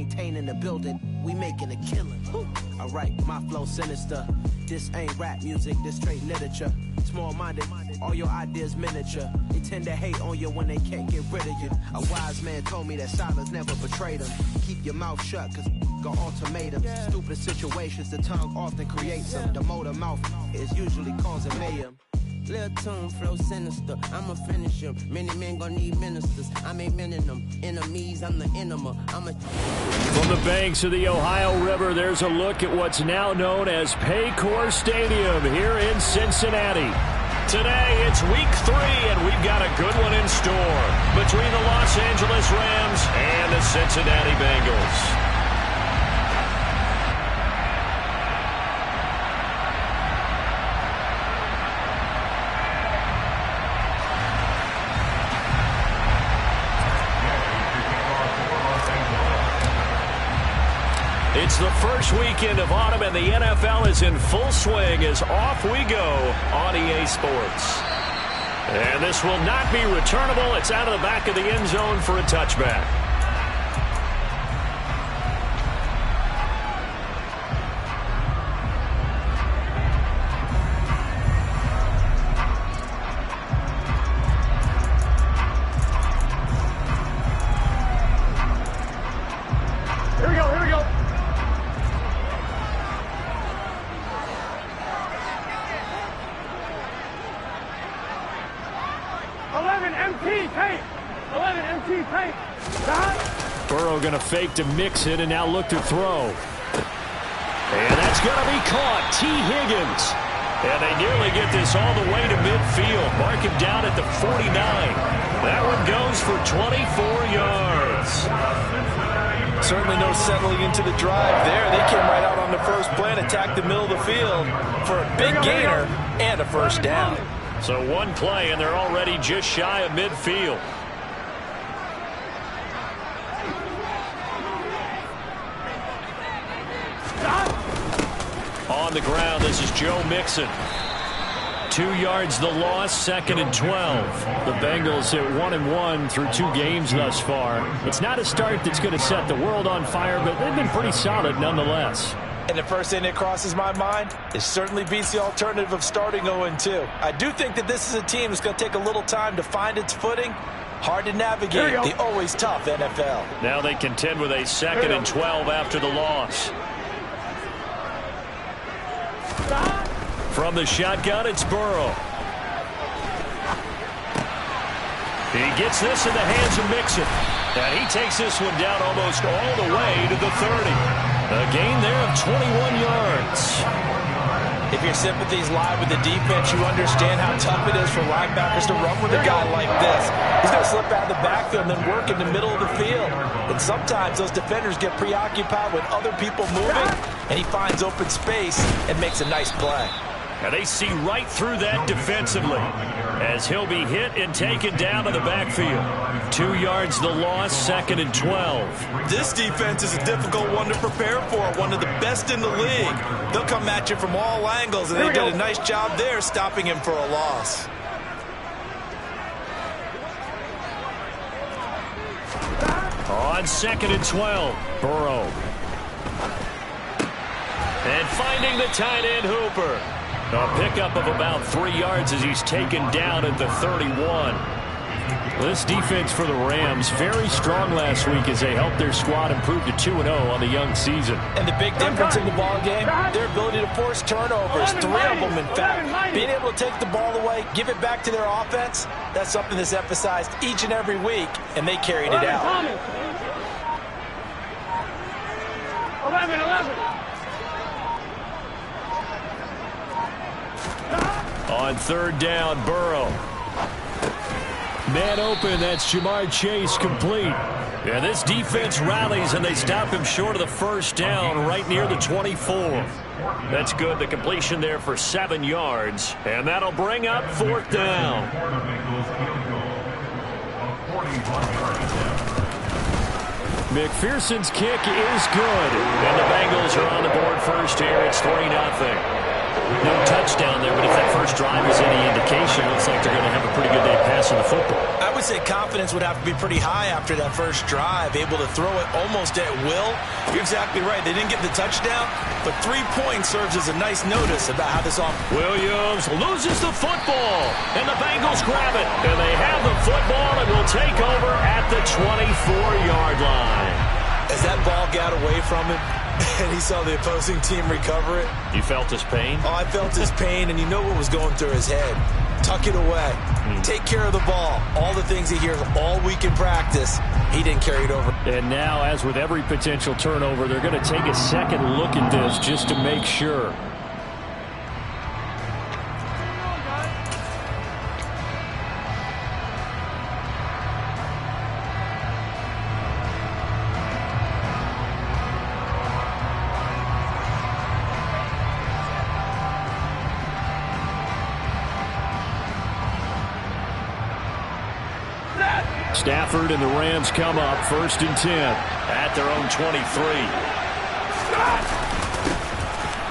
maintaining the building, we making a killing. Alright, my flow sinister. This ain't rap music, this straight literature. Small-minded, all your ideas miniature. They tend to hate on you when they can't get rid of you. A wise man told me that silence never betrayed them. Keep your mouth shut, cause got ultimatums. Stupid situations, the tongue often creates them. The motor mouth is usually causing mayhem. Little tune, flow sinister, I'ma finish him. Many men gon' need ministers, I ain't mending them. Enemies, I'm the enema, From the banks of the Ohio River, there's a look at what's now known as Paycor Stadium here in Cincinnati. Today, it's week 3, and we've got a good one in store between the Los Angeles Rams and the Cincinnati Bengals. It's the first weekend of autumn, and the NFL is in full swing as off we go on EA Sports. And this will not be returnable. It's out of the back of the end zone for a touchback. Burrow going to fake to Mixon and now look to throw. And that's going to be caught. T. Higgins. And they nearly get this all the way to midfield. Mark him down at the 49. That one goes for 24 yards. Certainly no settling into the drive there. They came right out on the first play and attacked the middle of the field for a big gainer and a first down. So one play, and they're already just shy of midfield. On the ground, this is Joe Mixon. 2 yards the loss, 2nd and 12. The Bengals at 1-1 through 2 games thus far. It's not a start that's going to set the world on fire, but they've been pretty solid nonetheless. And the first thing that crosses my mind, it certainly beats the alternative of starting 0-2. I do think that this is a team that's going to take a little time to find its footing. Hard to navigate the always tough NFL. Now they contend with a 2nd and 12 after the loss. From the shotgun, it's Burrow. He gets this in the hands of Mixon. And he takes this one down almost all the way to the 30. A gain there of 21 yards. If your sympathies lie with the defense, you understand how tough it is for linebackers to run with a guy like this. He's going to slip out of the backfield and then work in the middle of the field. And sometimes those defenders get preoccupied with other people moving, and he finds open space and makes a nice play. And they see right through that defensively as he'll be hit and taken down to the backfield. 2 yards the loss, 2nd and 12. This defense is a difficult one to prepare for, one of the best in the league. They'll come at you from all angles, and they did a nice job there stopping him for a loss. On 2nd and 12, Burrow. And finding the tight end Hooper. A pickup of about 3 yards as he's taken down at the 31. This defense for the Rams, very strong last week as they helped their squad improve to 2-0 on the young season. And the big difference in the ball game, their ability to force turnovers, 3 of them in fact. Being able to take the ball away, give it back to their offense, that's something that's emphasized each and every week, and they carried it out. 11. On 3rd down, Burrow. Man open, that's Jamar Chase complete. And this defense rallies, and they stop him short of the first down right near the 24. That's good. The completion there for 7 yards. And that'll bring up 4th down. McPherson's kick is good. And the Bengals are on the board first here. It's 3-0. No touchdown there, but if that first drive is any indication, it looks like they're going to have a pretty good day passing the football. I would say confidence would have to be pretty high after that first drive, able to throw it almost at will. You're exactly right. They didn't get the touchdown, but 3 points serves as a nice notice about how this offense. Williams loses the football, and the Bengals grab it. And they have the football and will take over at the 24-yard line. As that ball got away from him, and he saw the opposing team recover it. You felt his pain? Oh, I felt his pain, and you know what was going through his head. Tuck it away. Take care of the ball. All the things he hears all week in practice, he didn't carry it over. And now, as with every potential turnover, they're going to take a second look at this just to make sure. Stafford and the Rams come up 1st and 10 at their own 23.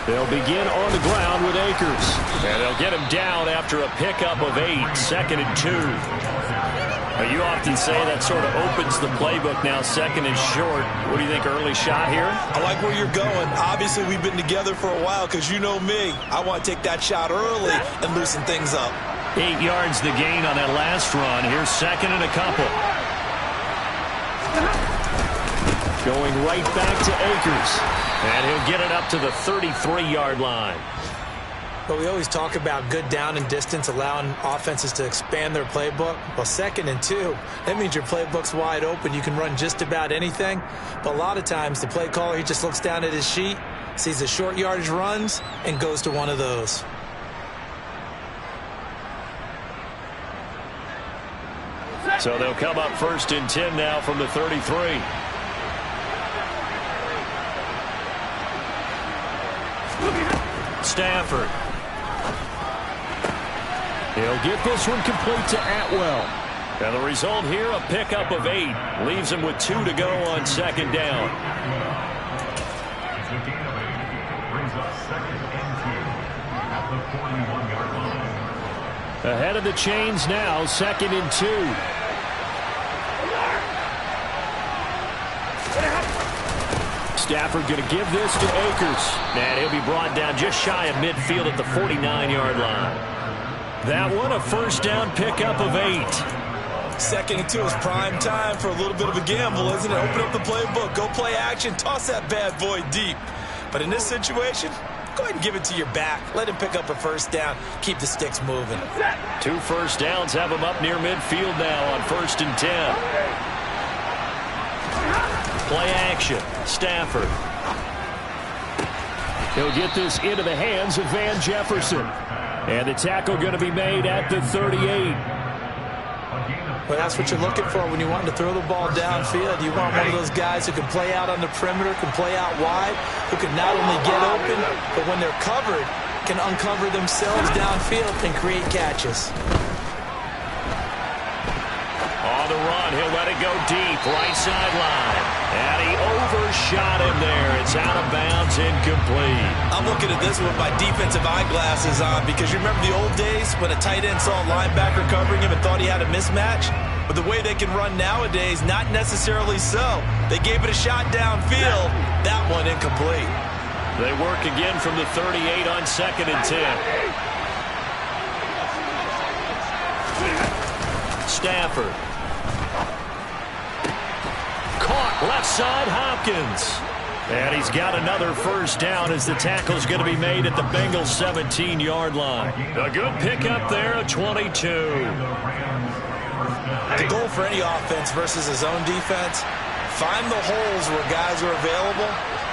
They'll begin on the ground with Akers. And they'll get him down after a pickup of 8, 2nd and 2. Now, you often say that sort of opens the playbook now, 2nd and short. What do you think, early shot here? I like where you're going. Obviously, we've been together for a while because you know me. I want to take that shot early and loosen things up. 8 yards the gain on that last run. Here's 2nd and a couple. Going right back to Akers. And he'll get it up to the 33-yard line. But we always talk about good down and distance, allowing offenses to expand their playbook. Well, 2nd and 2, that means your playbook's wide open. You can run just about anything. But a lot of times, the play caller, he just looks down at his sheet, sees the short yardage runs, and goes to one of those. So they'll come up 1st and 10 now from the 33. Stafford. He'll get this one complete to Atwell. And the result here, a pickup of 8. Leaves him with 2 to go on 2nd down. Ahead of the chains now, 2nd and 2. Stafford going to give this to Akers. And he'll be brought down just shy of midfield at the 49-yard line. That one, a 1st down pickup of 8. 2nd and 2 is prime time for a little bit of a gamble, isn't it? Open up the playbook, go play action, toss that bad boy deep. But in this situation, go ahead and give it to your back. Let him pick up a 1st down. Keep the sticks moving. 2 1st downs have him up near midfield now on 1st and 10. Play action. Stafford. He'll get this into the hands of Van Jefferson. And the tackle going to be made at the 38. Well, that's what you're looking for when you want to throw the ball downfield. You want one of those guys who can play out on the perimeter, can play out wide, who can not only get open, but when they're covered, can uncover themselves downfield and create catches. On the run, he'll let it go deep, right sideline. And he overshot him there. It's out of bounds, incomplete. I'm looking at this with my defensive eyeglasses on because you remember the old days when a tight end saw a linebacker covering him and thought he had a mismatch? But the way they can run nowadays, not necessarily so. They gave it a shot downfield. That one incomplete. They work again from the 38 on 2nd and 10. Stafford. Caught left side, Hopkins. And he's got another 1st down as the tackle's going to be made at the Bengals 17-yard line. A good pickup there, a 22. The goal for any offense versus his own defense, find the holes where guys are available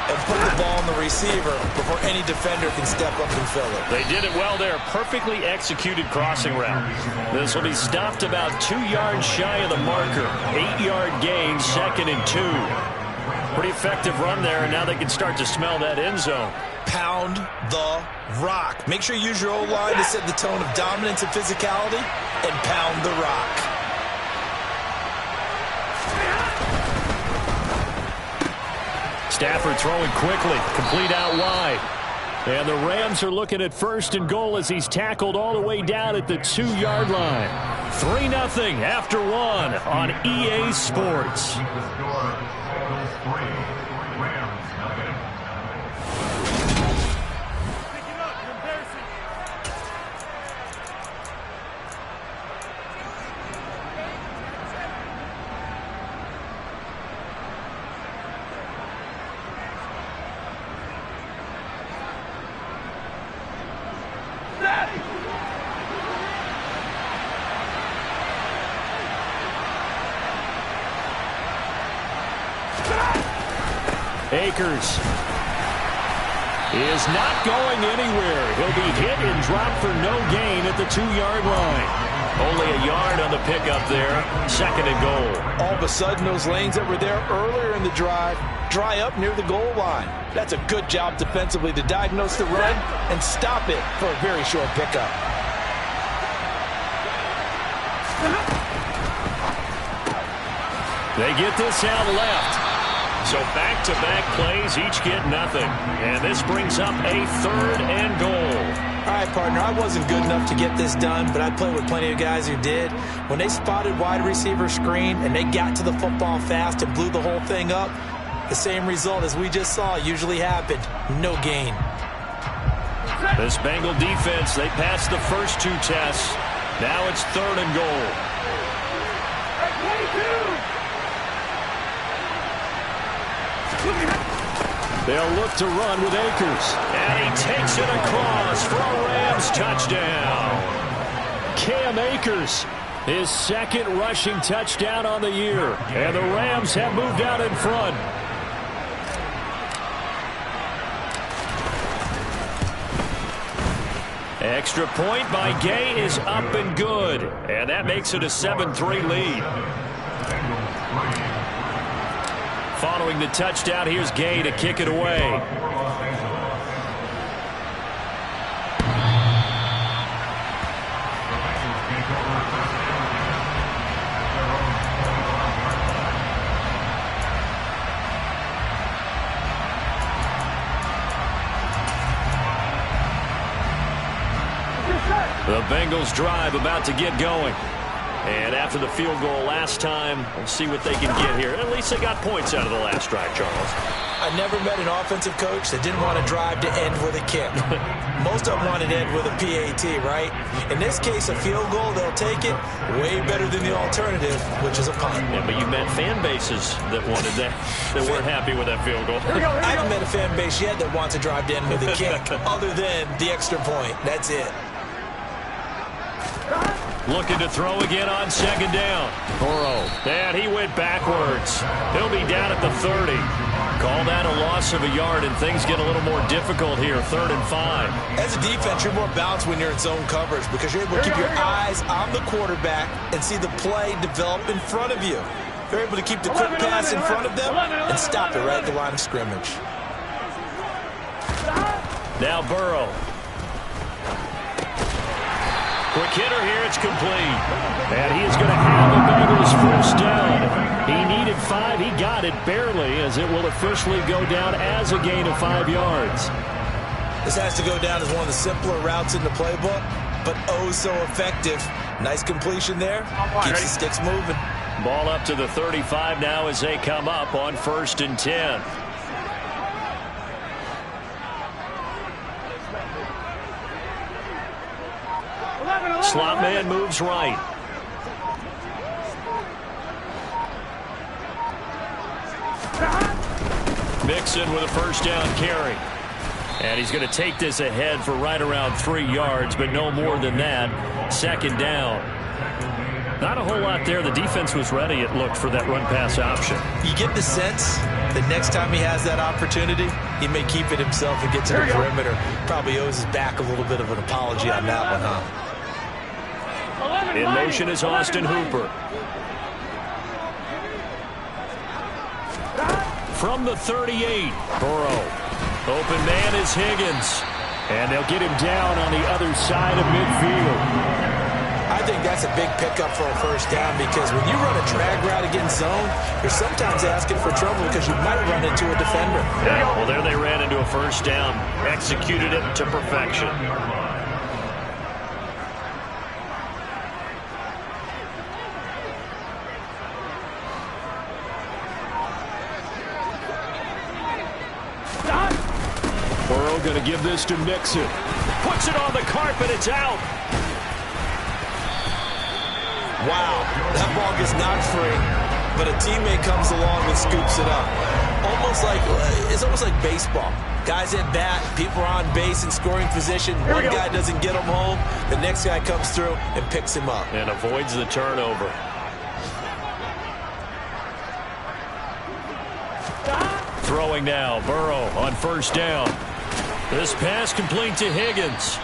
and put the ball on the receiver before any defender can step up and fill it. They did it well there. Perfectly executed crossing route. This will be stopped about 2 yards shy of the marker. 8-yard gain, 2nd and 2. Pretty effective run there, and now they can start to smell that end zone. Pound the rock. Make sure you use your O-line to set the tone of dominance and physicality, and pound the rock. Stafford throwing quickly, complete out wide. And the Rams are looking at 1st and goal as he's tackled all the way down at the 2-yard line. 3-0 after 1 on EA Sports. Akers is not going anywhere. He'll be hit and dropped for no gain at the 2-yard line. Only a yard on the pickup there. 2nd and goal. All of a sudden, those lanes that were there earlier in the drive dry up near the goal line. That's a good job defensively to diagnose the run and stop it for a very short pickup. They get this out left. So back-to-back plays, each get nothing. And this brings up a 3rd and goal. All right, partner, I wasn't good enough to get this done, but I played with plenty of guys who did. When they spotted wide receiver screen and they got to the football fast and blew the whole thing up, the same result as we just saw usually happened. No gain. This Bengal defense, they passed the first 2 tests. Now it's 3rd and goal. They'll look to run with Akers. And he takes it across for a Rams touchdown. Cam Akers, his 2nd rushing touchdown on the year. And the Rams have moved out in front. Extra point by Gay is up and good. And that makes it a 7-3 lead. Following the touchdown, here's Gay to kick it away. The Bengals drive about to get going. And after the field goal last time, we'll see what they can get here. At least they got points out of the last drive, Charles. I never met an offensive coach that didn't want to drive to end with a kick. Most of them wanted to end with a PAT, right? In this case, a field goal, they'll take it way better than the alternative, which is a punt. Yeah, but you met fan bases that wanted that, that weren't happy with that field goal. I haven't met a fan base yet that wants to drive to end with a kick, other than the extra point. That's it. Looking to throw again on 2nd down. Burrow. And he went backwards. He'll be down at the 30. Call that a loss of a yard, and things get a little more difficult here. 3rd and 5. As a defense, you're more balanced when you're in zone coverage because you're able to keep your eyes on the quarterback and see the play develop in front of you. You're able to keep the quick pass in front of them and stop it right at the line of scrimmage. Now Burrow. Quick hitter here, it's complete. And he is going to have the Bengals 1st down. He needed 5, he got it barely, as it will officially go down as a gain of 5 yards. This has to go down as one of the simpler routes in the playbook, but oh so effective. Nice completion there, keeps the sticks moving. Ball up to the 35 now as they come up on 1st and 10. Slot man moves right. Mixon with a 1st down carry. And he's going to take this ahead for right around 3 yards, but no more than that. 2nd down. Not a whole lot there. The defense was ready, it looked, for that run-pass option. You get the sense that next time he has that opportunity, he may keep it himself and get to the perimeter. Probably owes his back a little bit of an apology on that one, huh? In motion is Austin Hooper. From the 38, Burrow. Open man is Higgins. And they'll get him down on the other side of midfield. I think that's a big pickup for a first down because when you run a drag route against zone, you're sometimes asking for trouble because you might run into a defender. Yeah, well, there they ran into a first down. Executed it to perfection. Burrow going to give this to Mixon. Puts it on the carpet. It's out. Wow, that ball gets knocked free, but a teammate comes along and scoops it up. It's almost like baseball. Guys at bat, people are on base in scoring position. One guy doesn't get him home. The next guy comes through and picks him up. And avoids the turnover. Throwing now, Burrow on first down. This pass complete to Higgins.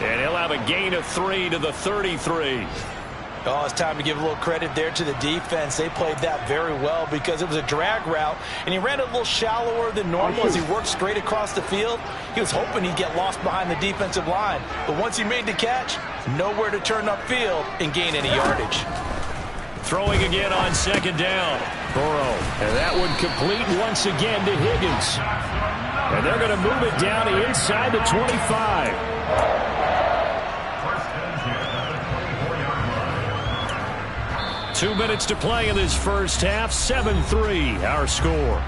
And he'll have a gain of 3 to the 33. Oh, it's time to give a little credit there to the defense. They played that very well because it was a drag route, and he ran it a little shallower than normal as he worked straight across the field. He was hoping he'd get lost behind the defensive line, but once he made the catch, nowhere to turn upfield and gain any yardage. Throwing again on second down. Burrow, and that one complete once again to Higgins. And they're going to move it down to inside the 25. 2 minutes to play in this first half. 7-3 our score.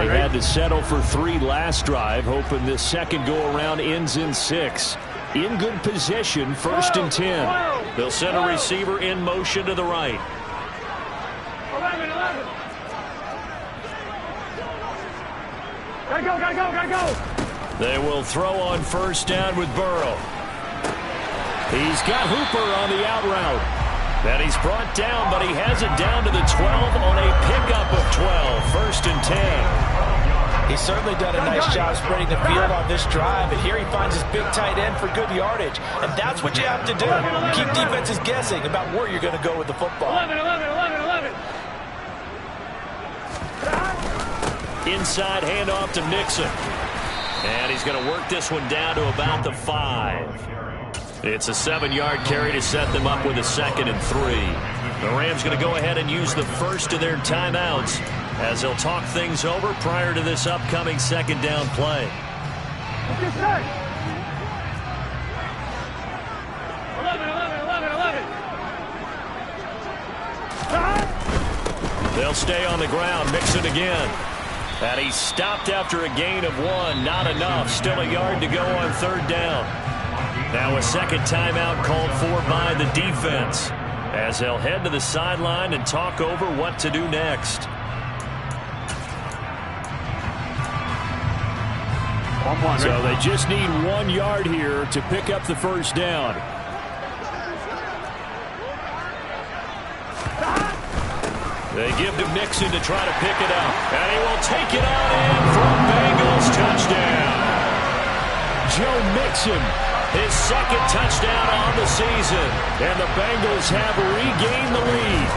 They had to settle for 3 last drive, hoping this second go-around ends in 6. In good position, 1st and 10. They'll send a receiver in motion to the right. 11. Gotta go. They will throw on first down with Burrow. He's got Hooper on the out route. And he's brought down, but he has it down to the 12 on a pickup of 12. 1st and 10. He's certainly done a nice job spreading the field on this drive, and here he finds his big tight end for good yardage. And that's what you have to do. Keep defenses guessing about where you're going to go with the football. 11. Inside handoff to Mixon. And he's going to work this one down to about the 5. It's a 7-yard carry to set them up with a 2nd and 3. The Rams going to go ahead and use the first of their timeouts as they'll talk things over prior to this upcoming 2nd down play. 11. They'll stay on the ground. Mixon again. And he's stopped after a gain of 1. Not enough. Still a yard to go on 3rd down. Now a second timeout called for by the defense as they'll head to the sideline and talk over what to do next. So they just need 1 yard here to pick up the first down. They give to Mixon to try to pick it up. And he will take it on in for a Bengals touchdown. Joe Mixon, his 2nd touchdown on the season. And the Bengals have regained the lead.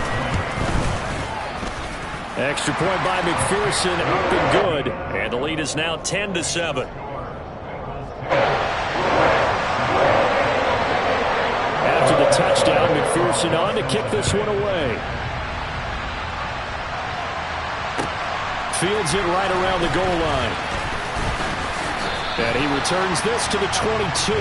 Extra point by McPherson, up and good. And the lead is now 10-7. After the touchdown, McPherson on to kick this one away. Fields it right around the goal line. And he returns this to the 22.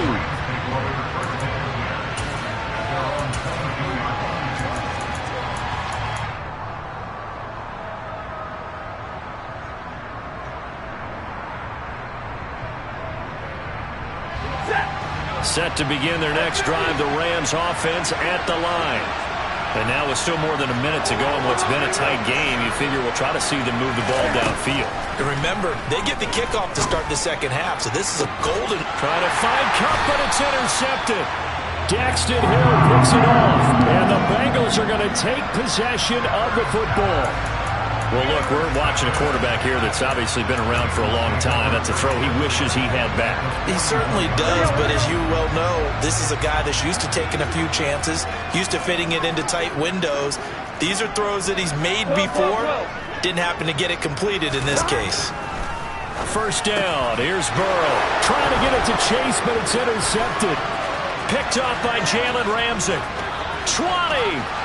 Set to begin their next drive, the Rams offense at the line. And now with still more than a minute to go in what's been a tight game, you figure we'll try to see them move the ball downfield. And remember, they get the kickoff to start the second half, so this is a golden... Trying to find Cup, but it's intercepted. Daxton Hill picks it off, and the Bengals are going to take possession of the football. Well, look, we're watching a quarterback here that's obviously been around for a long time. That's a throw he wishes he had back. He certainly does, but as you well know, this is a guy that's used to taking a few chances, used to fitting it into tight windows. These are throws that he's made before. Didn't happen to get it completed in this case. First down. Here's Burrow. Trying to get it to Chase, but it's intercepted. Picked off by Jalen Ramsey. 20.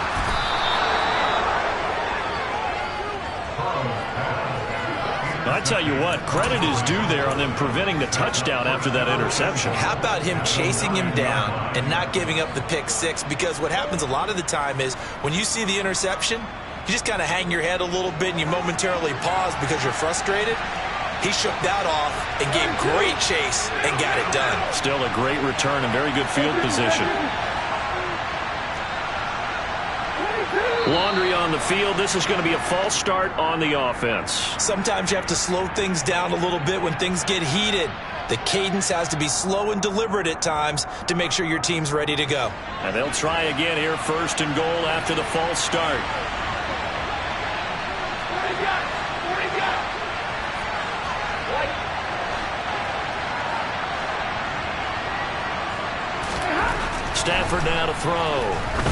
I tell you what, credit is due there on them preventing the touchdown after that interception. How about him chasing him down and not giving up the pick six? Because what happens a lot of the time is when you see the interception, you just kind of hang your head a little bit and you momentarily pause because you're frustrated. He shook that off and gave great chase and got it done. Still a great return and very good field position. Laundry on the field. This is going to be a false start on the offense. Sometimes you have to slow things down a little bit when things get heated. The cadence has to be slow and deliberate at times to make sure your team's ready to go. And they'll try again here, first and goal after the false start. Stafford now to throw.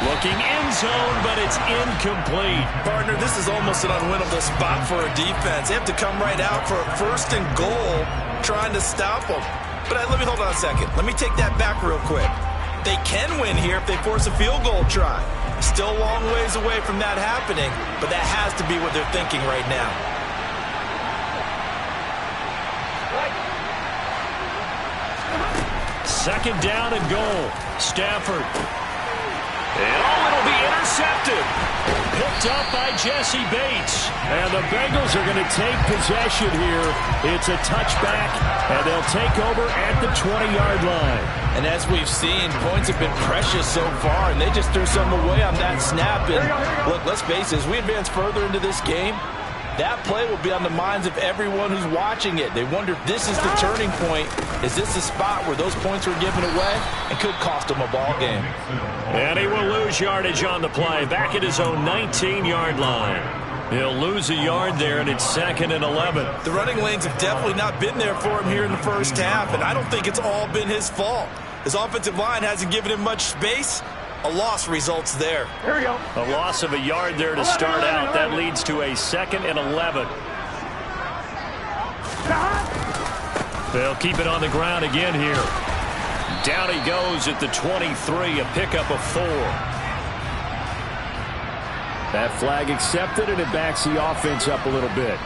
Looking end zone, but it's incomplete. Partner, this is almost an unwinnable spot for a defense. They have to come right out for a first and goal trying to stop them. But let me hold on a second. Let me take that back real quick. They can win here if they force a field goal try. Still a long ways away from that happening, but that has to be what they're thinking right now. Second down and goal. Stafford. And it'll be intercepted. Picked up by Jesse Bates. And the Bengals are going to take possession here. It's a touchback, and they'll take over at the 20-yard line. And as we've seen, points have been precious so far, and they just threw some away on that snap. And look, let's face it, as we advance further into this game, that play will be on the minds of everyone who's watching it. They wonder if this is the turning point. Is this the spot where those points were given away and could cost them a ball game? And he will lose yardage on the play, back at his own 19-yard line. He'll lose a yard there, and it's 2nd and 11. The running lanes have definitely not been there for him here in the first half, and I don't think it's all been his fault. His offensive line hasn't given him much space. A loss results there. Here we go. A loss of a yard there to start out. That leads to a 2nd and 11. They'll keep it on the ground again here. Down he goes at the 23, a pickup of 4. That flag accepted, and it backs the offense up a little bit.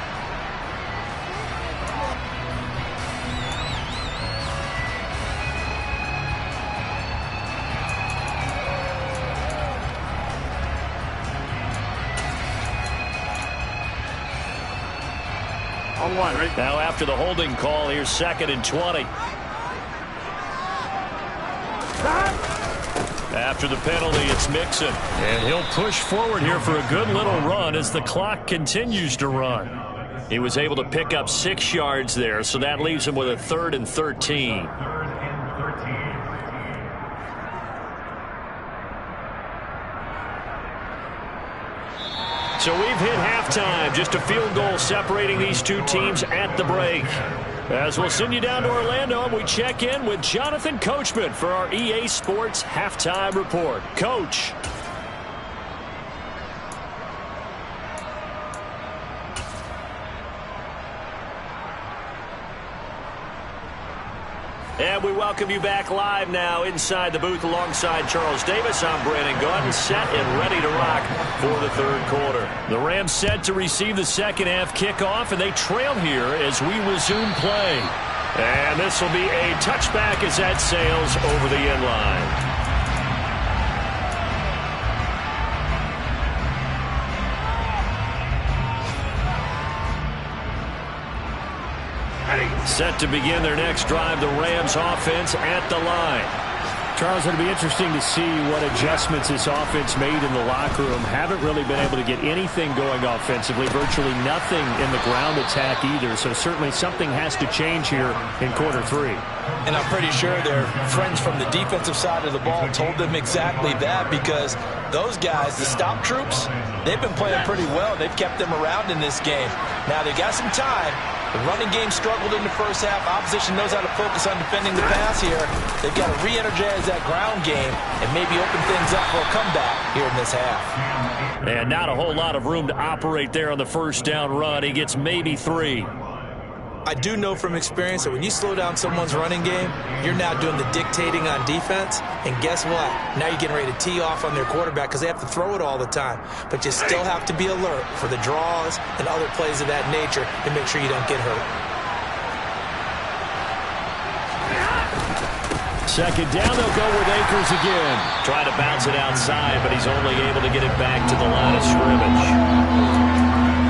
On one, right? Now after the holding call, here's 2nd and 20. After the penalty, it's Mixon. And he'll push forward here for a good little run as the clock continues to run. He was able to pick up 6 yards there, so that leaves him with a 3rd and 13. So we've hit halftime. Just a field goal separating these two teams at the break. As we'll send you down to Orlando, we check in with Jonathan Coachman for our EA Sports Halftime Report. Coach. And we welcome you back live now inside the booth alongside Charles Davis. I'm Brandon Gordon, set and ready to rock for the 3rd quarter. The Rams set to receive the second half kickoff, and they trail here as we resume play. And this will be a touchback as that sails over the end line. Set to begin their next drive, the Rams offense at the line. Charles, it'll be interesting to see what adjustments this offense made in the locker room. Haven't really been able to get anything going offensively, virtually nothing in the ground attack either. So certainly something has to change here in quarter 3. And I'm pretty sure their friends from the defensive side of the ball told them exactly that, because those guys, the stop troops, they've been playing pretty well. They've kept them around in this game. Now, they got some time. The running game struggled in the first half. Opposition knows how to focus on defending the pass here. They've got to re-energize that ground game and maybe open things up for a comeback here in this half. And not a whole lot of room to operate there on the first down run. He gets maybe 3. I do know from experience that when you slow down someone's running game, you're now doing the dictating on defense. And guess what? Now you're getting ready to tee off on their quarterback because they have to throw it all the time. But you still have to be alert for the draws and other plays of that nature to make sure you don't get hurt. Second down, they'll go with Akers again. Trying to bounce it outside, but he's only able to get it back to the line of scrimmage.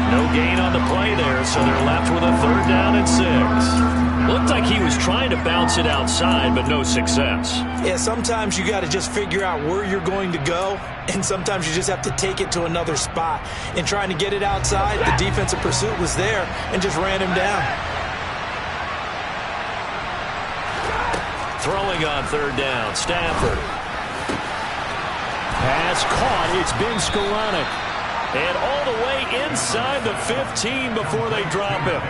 No gain on the play there, so they're left with a 3rd down and 6. Looked like he was trying to bounce it outside, but no success. Yeah, sometimes you got to just figure out where you're going to go, and sometimes you just have to take it to another spot. In trying to get it outside, the defensive pursuit was there and just ran him down. Throwing on 3rd down, Stafford. Pass caught. It's been Skoranek. And all the way inside the 15 before they drop him.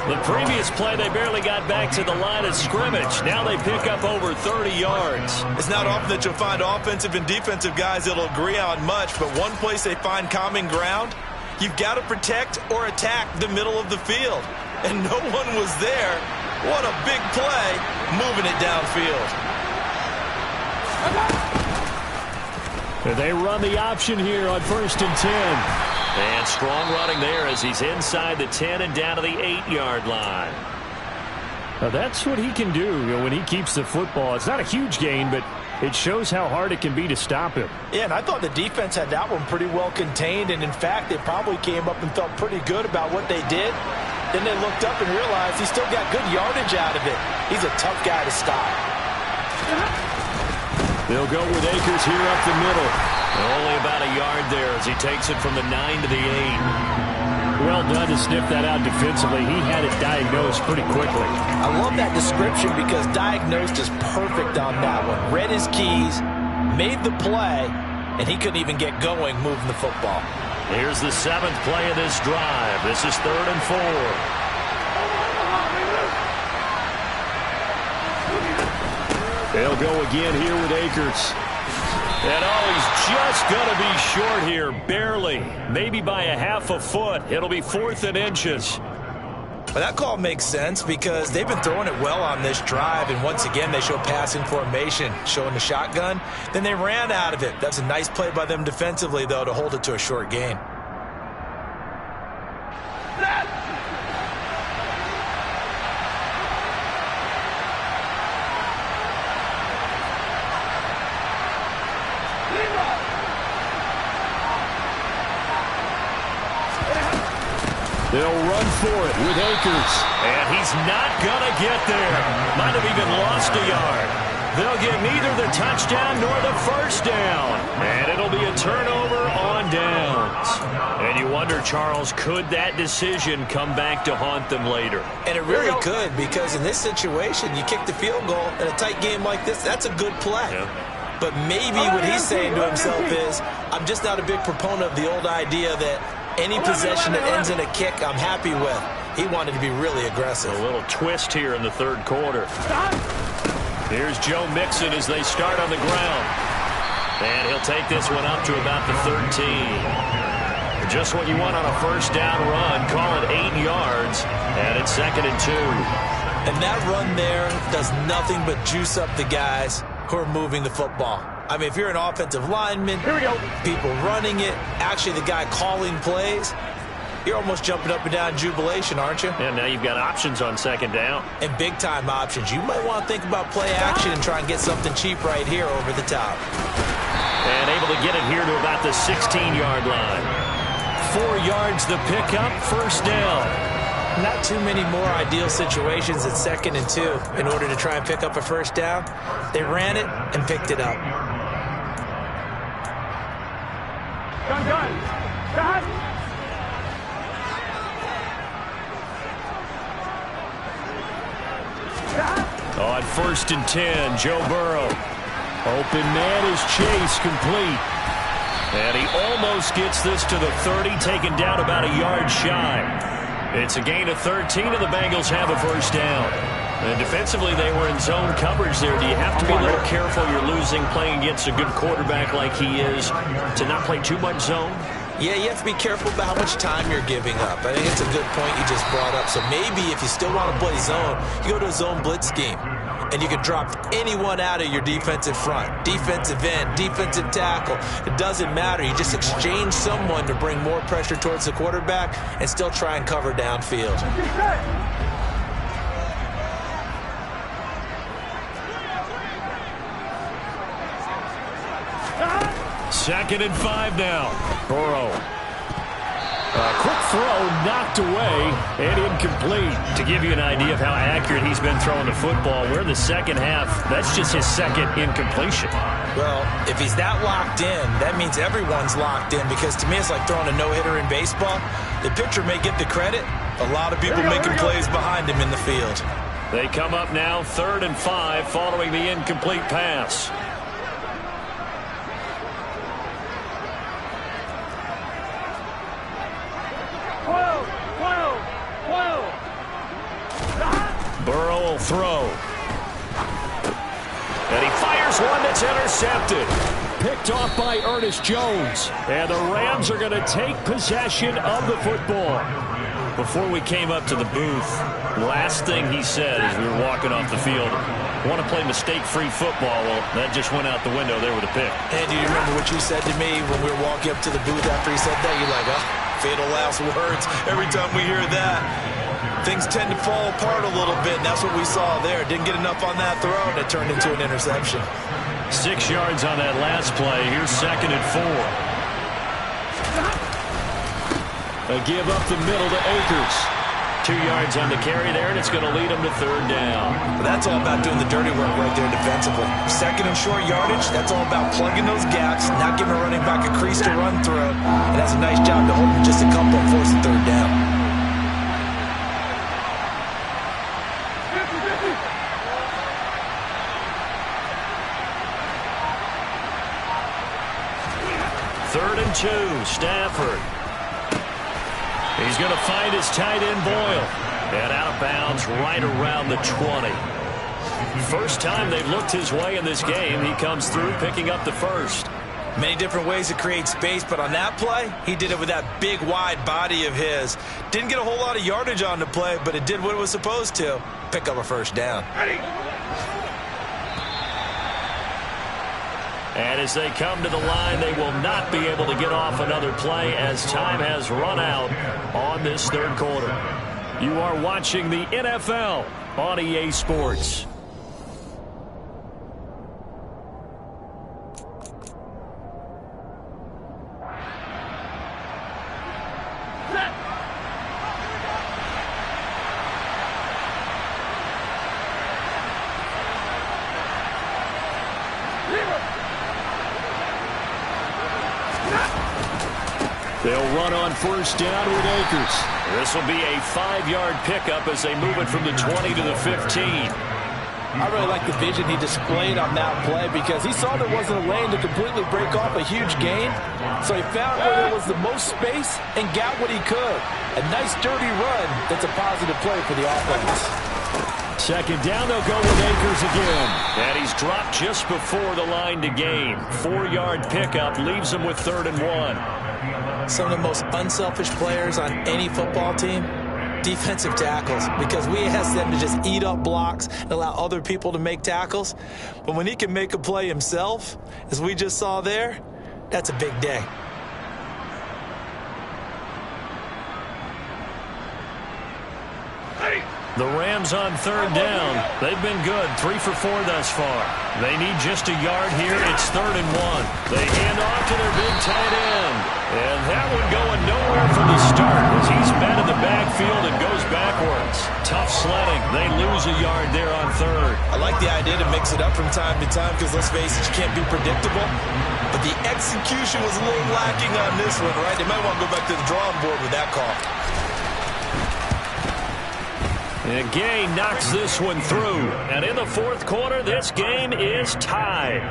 The previous play, they barely got back to the line of scrimmage. Now they pick up over 30 yards. It's not often that you'll find offensive and defensive guys that'll agree on much, but one place they find common ground, you've got to protect or attack the middle of the field. And no one was there. What a big play, moving it downfield. And they run the option here on 1st and 10. And strong running there as he's inside the 10 and down to the 8-yard line. Now that's what he can do, when he keeps the football. It's not a huge gain, but it shows how hard it can be to stop him. Yeah, and I thought the defense had that one pretty well contained, and in fact, they probably came up and felt pretty good about what they did. Then they looked up and realized he still got good yardage out of it. He's a tough guy to stop. They'll go with Akers here up the middle. Only about a yard there as he takes it from the 9 to the 8. Well done to sniff that out defensively. He had it diagnosed pretty quickly. I love that description because diagnosed is perfect on that one. Read his keys, made the play, and he couldn't even get going moving the football. Here's the 7th play of this drive. This is 3rd and 4. They'll go again here with Akers. And he's just going to be short here, barely. Maybe by a half a foot. It'll be 4th and inches. Well, that call makes sense because they've been throwing it well on this drive, and once again they show passing formation, showing the shotgun. Then they ran out of it. That's a nice play by them defensively, though, to hold it to a short gain. They'll run for it with Akers. And he's not going to get there. Might have even lost a yard. They'll get neither the touchdown nor the first down. And it'll be a turnover on downs. And you wonder, Charles, could that decision come back to haunt them later? And it really could, because in this situation, you kick the field goal in a tight game like this, that's a good play. Yeah. But maybe what he's saying to himself is, I'm just not a big proponent of the old idea that any possession that ends in a kick, I'm happy with. He wanted to be really aggressive. A little twist here in the 3rd quarter. Here's Joe Mixon as they start on the ground. And he'll take this one up to about the 13. Just what you want on a first down run. Call it 8 yards. And it's 2nd and 2. And that run there does nothing but juice up the guys who are moving the football. I mean, if you're an offensive lineman, people running it, actually the guy calling plays, you're almost jumping up and down in jubilation, aren't you? And now you've got options on 2nd down. And big-time options. You might want to think about play action and try and get something cheap right here over the top. And able to get it here to about the 16-yard line. 4 yards the pickup, first down. Not too many more ideal situations at 2nd and 2 in order to try and pick up a first down. They ran it and picked it up. On 1st and 10, Joe Burrow. Open man is Chase, complete. And he almost gets this to the 30, taken down about a yard shy. It's a gain of 13, and the Bengals have a first down. And defensively, they were in zone coverage there. Do you have to be a little careful? You're losing playing against a good quarterback like he is to not play too much zone? Yeah, you have to be careful about how much time you're giving up. I think it's a good point you just brought up. So maybe if you still want to play zone, you go to a zone blitz scheme. And you can drop anyone out of your defensive front. Defensive end, defensive tackle. It doesn't matter. You just exchange someone to bring more pressure towards the quarterback and still try and cover downfield. Second and 5 now. Burrow. A quick throw knocked away and incomplete. To give you an idea of how accurate he's been throwing the football, we're in the second half. That's just his second incompletion. Well, if he's that locked in, that means everyone's locked in, because to me it's like throwing a no-hitter in baseball. The pitcher may get the credit. A lot of people making plays behind him in the field. They come up now 3rd and 5 following the incomplete pass. Burrow will throw. And he fires one that's intercepted. Picked off by Ernest Jones. And the Rams are going to take possession of the football. Before we came up to the booth, last thing he said as we were walking off the field, want to play mistake-free football. Well, that just went out the window there with a pick. And do you remember what you said to me when we were walking up to the booth after he said that? You're like, oh, fatal last words. Every time we hear that, things tend to fall apart a little bit, and that's what we saw there. Didn't get enough on that throw, and it turned into an interception. 6 yards on that last play. Here's 2nd and 4. A give up the middle to Akers. 2 yards on the carry there, and it's going to lead him to 3rd down. Well, that's all about doing the dirty work right there defensively. 2nd and short yardage, that's all about plugging those gaps, not giving a running back a crease to run through. And that's a nice job to hold him just a couple and force the 3rd down. Third and 2, Stafford. He's going to find his tight end Boyle. And out of bounds right around the 20. First time they've looked his way in this game. He comes through picking up the first. Many different ways to create space, but on that play, he did it with that big, wide body of his. Didn't get a whole lot of yardage on the play, but it did what it was supposed to. Pick up a first down. And as they come to the line, they will not be able to get off another play as time has run out on this 3rd quarter. You are watching the NFL on EA Sports. They'll run on first down with Akers. This will be a 5-yard pickup as they move it from the 20 to the 15. I really like the vision he displayed on that play, because he saw there wasn't a lane to completely break off a huge gain. So he found where there was the most space and got what he could. A nice dirty run that's a positive play for the offense. 2nd down, they'll go with Akers again. And he's dropped just before the line to gain. 4-yard pickup leaves him with 3rd and 1. Some of the most unselfish players on any football team, defensive tackles, because we ask them to just eat up blocks and allow other people to make tackles. But when he can make a play himself, as we just saw there, that's a big day. The Rams on 3rd down. They've been good, 3 for 4 thus far. They need just a yard here. It's 3rd and 1. They hand off to their big tight end. And that one going nowhere from the start as he's met in the backfield and goes backwards. Tough sledding. They lose a yard there on 3rd. I like the idea to mix it up from time to time, because let's face it, you can't be predictable. But the execution was a little lacking on this one, right? They might want to go back to the drawing board with that call. And Gay knocks this one through. And in the 4th quarter, this game is tied.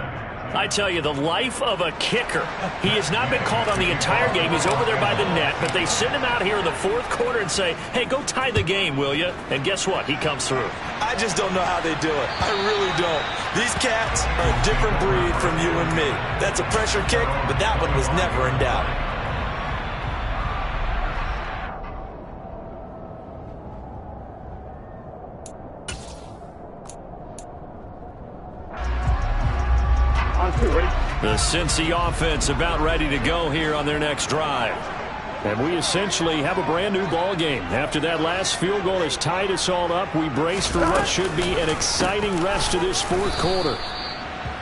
I tell you, the life of a kicker. He has not been called on the entire game. He's over there by the net, but they send him out here in the fourth quarter and say, hey, go tie the game, will you? And guess what? He comes through. I just don't know how they do it. I really don't. These cats are a different breed from you and me. That's a pressure kick, but that one was never in doubt. The Cincy offense about ready to go here on their next drive. And we essentially have a brand new ball game. After that last field goal has tied us all up, we brace for what should be an exciting rest of this fourth quarter.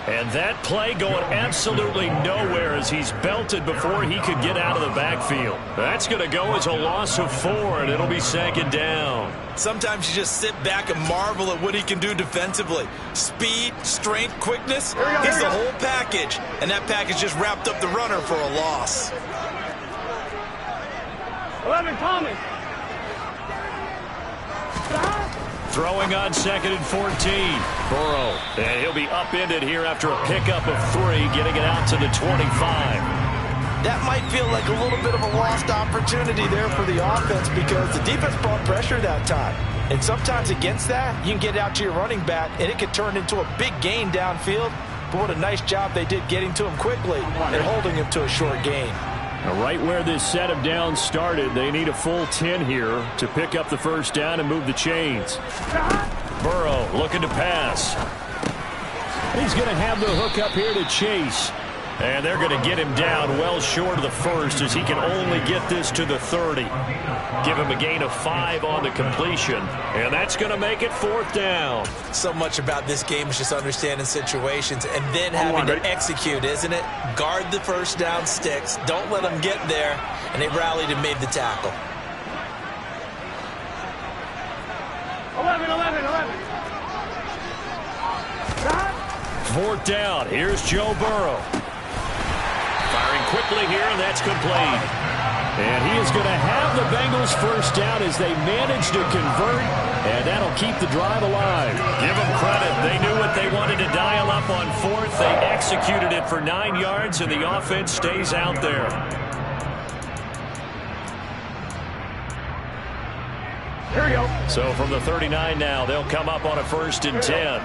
And that play going absolutely nowhere as he's belted before he could get out of the backfield. That's going to go as a loss of 4, and it'll be second down. Sometimes you just sit back and marvel at what he can do defensively. Speed, strength, quickness, he's the whole package. And that package just wrapped up the runner for a loss. 11, Thomas. Throwing on 2nd and 14. Burrow. And he'll be upended here after a pickup of 3, getting it out to the 25. That might feel like a little bit of a lost opportunity there for the offense because the defense brought pressure that time. And sometimes against that, you can get out to your running back, and it can turn into a big gain downfield. But what a nice job they did getting to him quickly and holding him to a short gain. Right where this set of downs started, they need a full 10 here to pick up the first down and move the chains. Burrow looking to pass. He's going to have the hook up here to Chase. And they're going to get him down well short of the first as he can only get this to the 30. Give him a gain of 5 on the completion. And that's going to make it 4th down. So much about this game is just understanding situations and then having to execute, isn't it? Guard the first down sticks. Don't let them get there. And they rallied and made the tackle. 11. 4th down. Here's Joe Burrow. Firing quickly here, and that's complete. And he is going to have the Bengals first down as they manage to convert, and that'll keep the drive alive. Give them credit. They knew what they wanted to dial up on 4th. They executed it for 9 yards, and the offense stays out there. Here we go. So from the 39 now, they'll come up on a 1st and 10.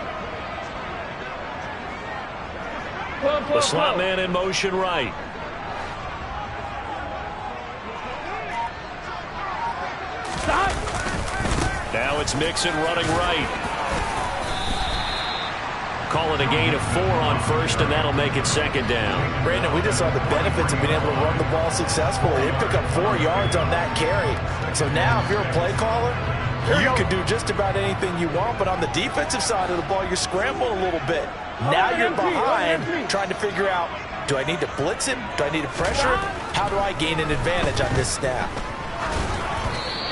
The slot man in motion right. Now it's Mixon running right. Call it a gain of 4 on 1st, and that'll make it 2nd down. Brandon, we just saw the benefits of being able to run the ball successfully. They pick up 4 yards on that carry. So now if you're a play caller, you can do just about anything you want, but on the defensive side of the ball, you're scrambling a little bit. Now you're behind trying to figure out, do I need to blitz him? Do I need to pressure him? How do I gain an advantage on this snap?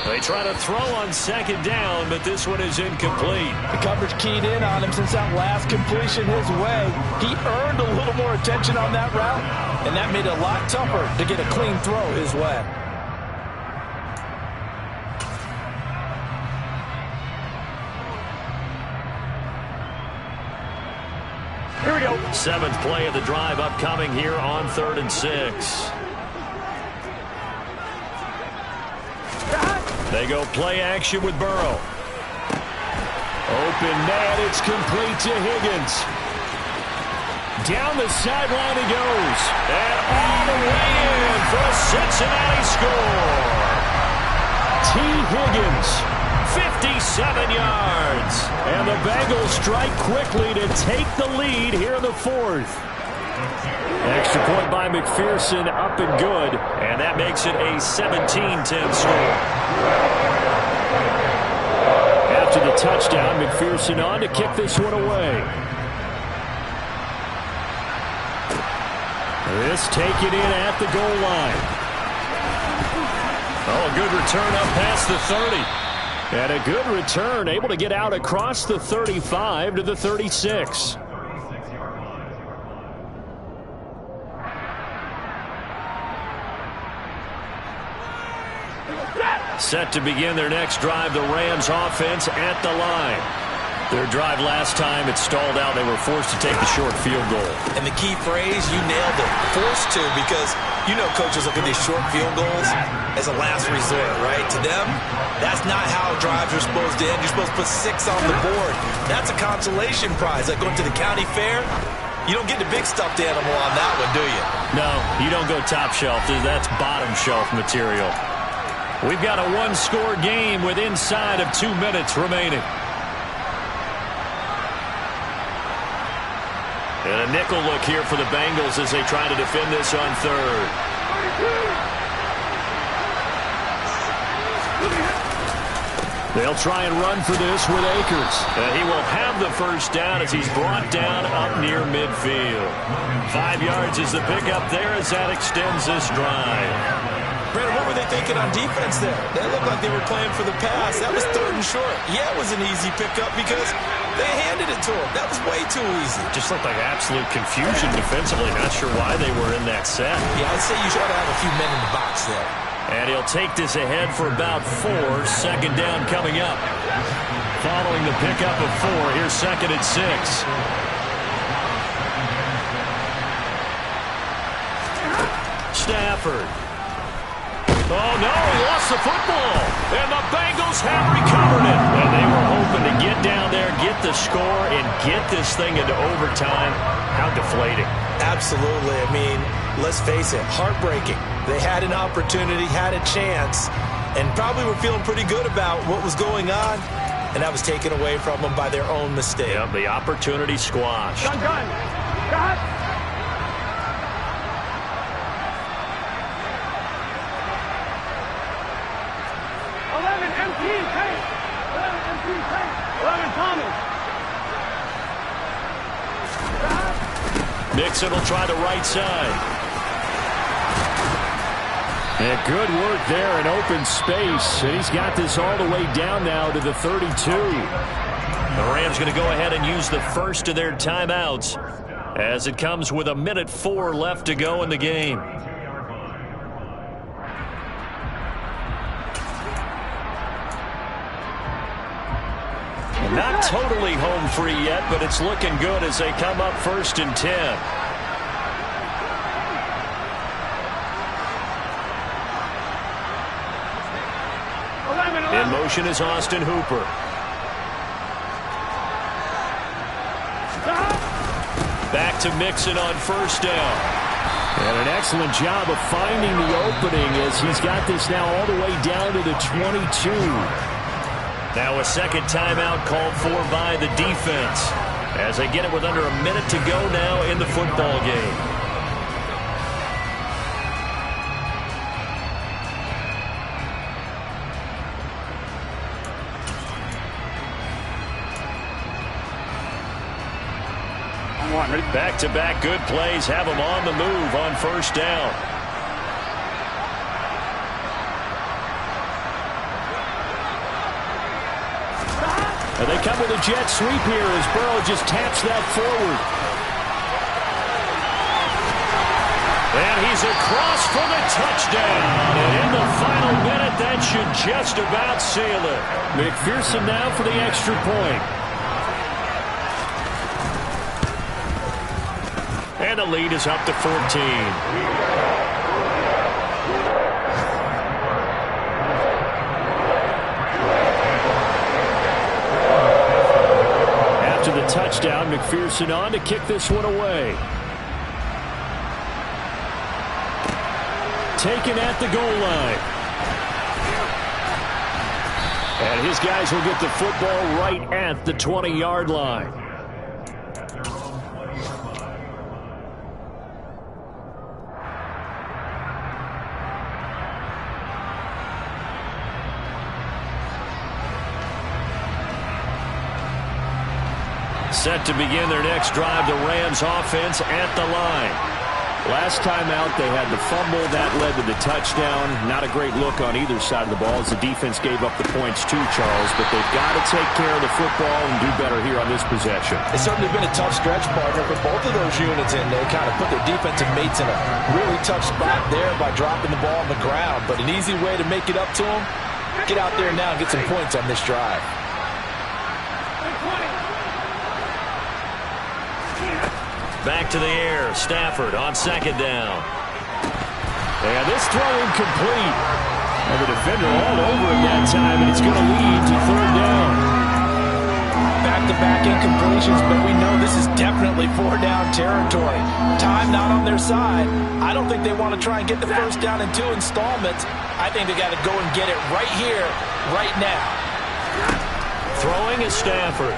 They try to throw on 2nd down, but this one is incomplete. The coverage keyed in on him since that last completion his way. He earned a little more attention on that route, and that made it a lot tougher to get a clean throw his way. Here we go. 7th play of the drive upcoming here on 3rd and 6. They go play action with Burrow. Open man, it's complete to Higgins. Down the sideline he goes. And all the way in for a Cincinnati score. T. Higgins. 57 yards. And the Bengals strike quickly to take the lead here in the 4th. Extra point by McPherson, up and good. And that makes it a 17-10 score. After the touchdown, McPherson on to kick this one away. This taken in at the goal line. Oh, a good return up past the 30. And a good return, able to get out across the 35 to the 36. Set to begin their next drive, the Rams offense at the line. Their drive last time, it stalled out. They were forced to take the short field goal. And the key phrase, you nailed it. Forced to, because you know coaches look at these short field goals as a last resort, right? To them, that's not how drives are supposed to end. You're supposed to put 6 on the board. That's a consolation prize. Like going to the county fair, you don't get the big stuffed animal on that one, do you? No, you don't go top shelf. That's bottom shelf material. We've got a one-score game with inside of 2 minutes remaining. And a nickel look here for the Bengals as they try to defend this on third. They'll try and run for this with Akers. He will have the first down as he's brought down up near midfield. 5 yards is the pickup there as that extends this drive. Brandon, what were they thinking on defense there? They looked like they were playing for the pass. That was 3rd and short. Yeah, it was an easy pickup because they handed it to him. That was way too easy. Just looked like absolute confusion defensively. Not sure why they were in that set. Yeah, I'd say you should have a few men in the box there. And he'll take this ahead for about 4. 2nd down coming up. Following the pickup of 4, here's 2nd and 6. Stafford. Oh, no, he lost the football. And the Bengals have recovered it. And they were hoping to get down there, get the score, and get this thing into overtime. How deflating. Absolutely. I mean, let's face it, heartbreaking. They had an opportunity, had a chance, and probably were feeling pretty good about what was going on, and that was taken away from them by their own mistake. Yep, the opportunity squashed. Gun. Got. 11 MT tank. 11 MT tank. 11 Thomas. Mixon will try the right side. And good work there in open space. And he's got this all the way down now to the 32. The Rams going to go ahead and use the first of their timeouts as it comes with 1:04 left to go in the game. Not totally home free yet, but it's looking good as they come up 1st and 10. In motion is Austin Hooper. Back to Mixon on 1st down. And an excellent job of finding the opening as he's got this now all the way down to the 22. Now a 2nd timeout called for by the defense as they get it with under 1 minute to go now in the football game. Back-to-back good plays have them on the move on 1st down. And they come with a jet sweep here as Burrow just taps that forward. And he's across for the touchdown. And in the final minute, that should just about seal it. McPherson now for the extra point. And the lead is up to 14. After the touchdown, McPherson on to kick this one away. Taken at the goal line. And his guys will get the football right at the 20-yard line. Set to begin their next drive, the Rams offense at the line. Last time out, they had the fumble. That led to the touchdown. Not a great look on either side of the ball as the defense gave up the points too, Charles. But they've got to take care of the football and do better here on this possession. It's certainly been a tough stretch, partner, for both of those units, and they kind of put their defensive mates in a really tough spot there by dropping the ball on the ground. But an easy way to make it up to them, get out there now and get some points on this drive. 20. Back to the air. Stafford on second down. And this throw incomplete. And the defender all over him that time, and it's going to lead to third down. Back-to-back incompletions, but we know this is definitely four-down territory. Time not on their side. I don't think they want to try and get the first down in 2 installments. I think they got to go and get it right here, right now. Throwing is Stafford.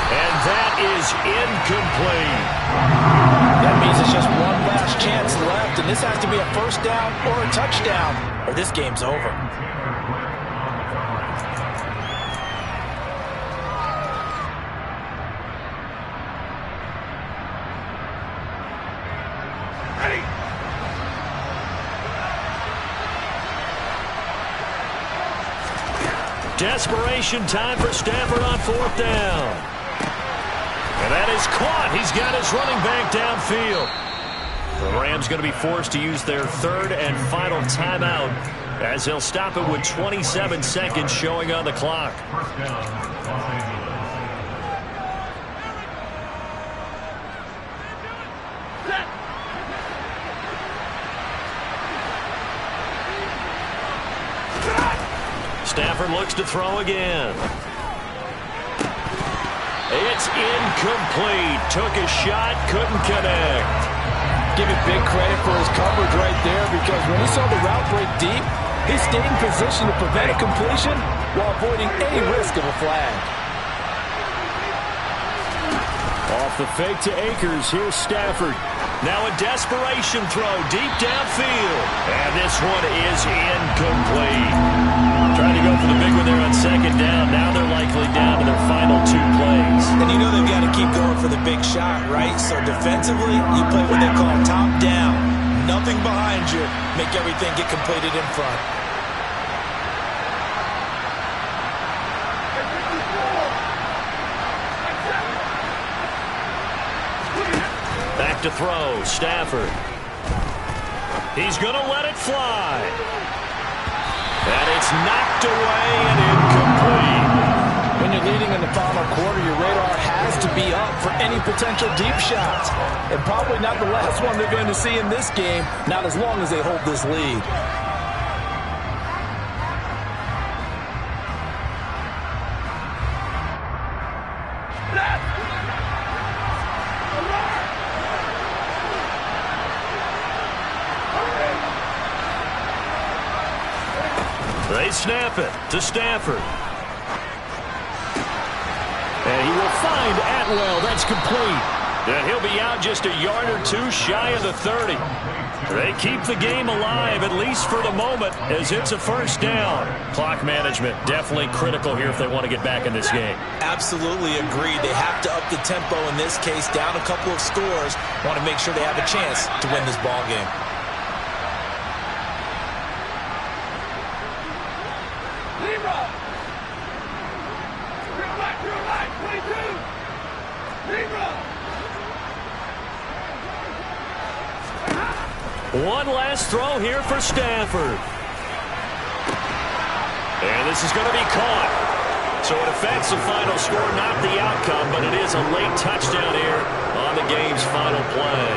And that is incomplete. That means it's just one last chance left, and this has to be a first down or a touchdown, or this game's over. Desperation time for Stafford on fourth down. And that is caught. He's got his running back downfield. The Rams going to be forced to use their third and final timeout as they'll stop it with 27 seconds showing on the clock. Stafford looks to throw again. It's incomplete. Took a shot, couldn't connect. Give it big credit for his coverage right there, because when he saw the route break deep, he stayed in position to prevent a completion while avoiding any risk of a flag. Off the fake to Akers. Here's Stafford. Now a desperation throw deep downfield. And this one is incomplete. Trying to go for the big one there on second down. Now they're likely down to their final 2 plays. And you know they've got to keep going for the big shot, right? So defensively, you play what they call top down. Nothing behind you. Make everything get completed in front. Back to throw. Stafford. He's going to let it fly. And it's knocked away and incomplete. When you're leading in the final quarter, your radar has to be up for any potential deep shots. And probably not the last one they're going to see in this game, not as long as they hold this lead. They snap it to Stafford. And he will find Atwell. That's complete. And he'll be out just a yard or 2 shy of the 30. They keep the game alive, at least for the moment, as it's a first down. Clock management definitely critical here if they want to get back in this game. Absolutely agreed. They have to up the tempo in this case, down a couple of scores. Want to make sure they have a chance to win this ball game. One last throw here for Stafford. And this is going to be caught. So it affects the final score, not the outcome, but it is a late touchdown here on the game's final play.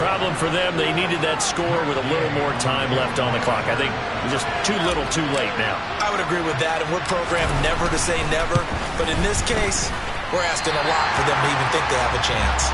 Problem for them, they needed that score with a little more time left on the clock. I think just too little, too late now. I would agree with that, and we're programmed never to say never. But in this case, we're asking a lot for them to even think they have a chance.